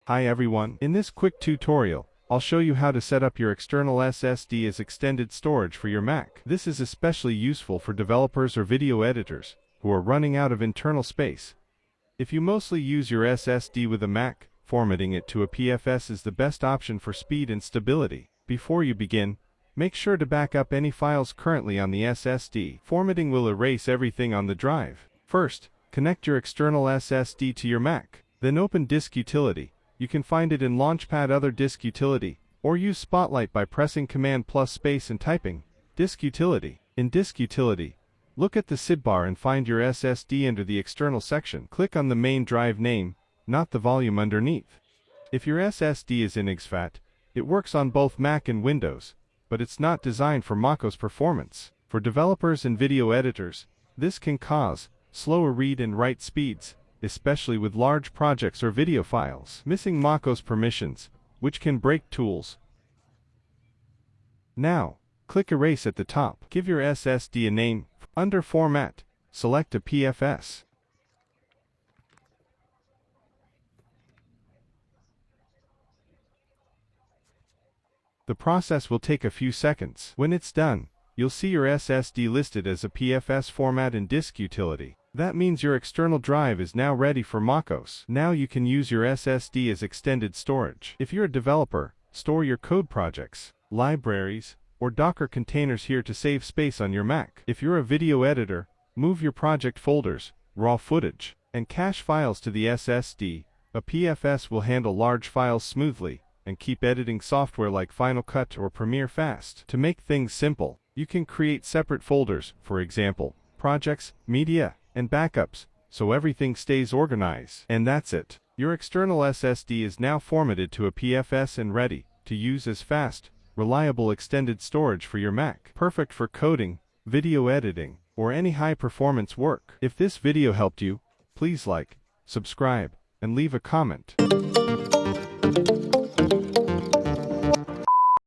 Hi everyone, in this quick tutorial, I'll show you how to set up your external SSD as extended storage for your Mac. This is especially useful for developers or video editors who are running out of internal space. If you mostly use your SSD with a Mac, formatting it to a PFS is the best option for speed and stability. Before you begin, make sure to back up any files currently on the SSD. Formatting will erase everything on the drive. First, connect your external SSD to your Mac. Then open Disk Utility. You can find it in Launchpad Other Disk Utility, or use Spotlight by pressing Command plus space and typing Disk Utility. In Disk Utility, look at the sidebar and find your SSD under the external section. Click on the main drive name, not the volume underneath. If your SSD is in exFAT, it works on both Mac and Windows, but it's not designed for macOS performance. For developers and video editors, this can cause slower read and write speeds, especially with large projects or video files. Missing macOS permissions, which can break tools. Now, click Erase at the top. Give your SSD a name. Under Format, select a PFS. The process will take a few seconds. When it's done, you'll see your SSD listed as a PFS format in Disk Utility. That means your external drive is now ready for macOS. Now you can use your SSD as extended storage. If you're a developer, store your code projects, libraries, or Docker containers here to save space on your Mac. If you're a video editor, move your project folders, raw footage, and cache files to the SSD. A PFS will handle large files smoothly and keep editing software like Final Cut or Premiere fast. To make things simple, you can create separate folders, for example, projects, media, and backups, so everything stays organized. And that's it. Your external SSD is now formatted to a PFS and ready to use as fast, reliable extended storage for your Mac. Perfect for coding, video editing, or any high-performance work. If this video helped you, please like, subscribe, and leave a comment.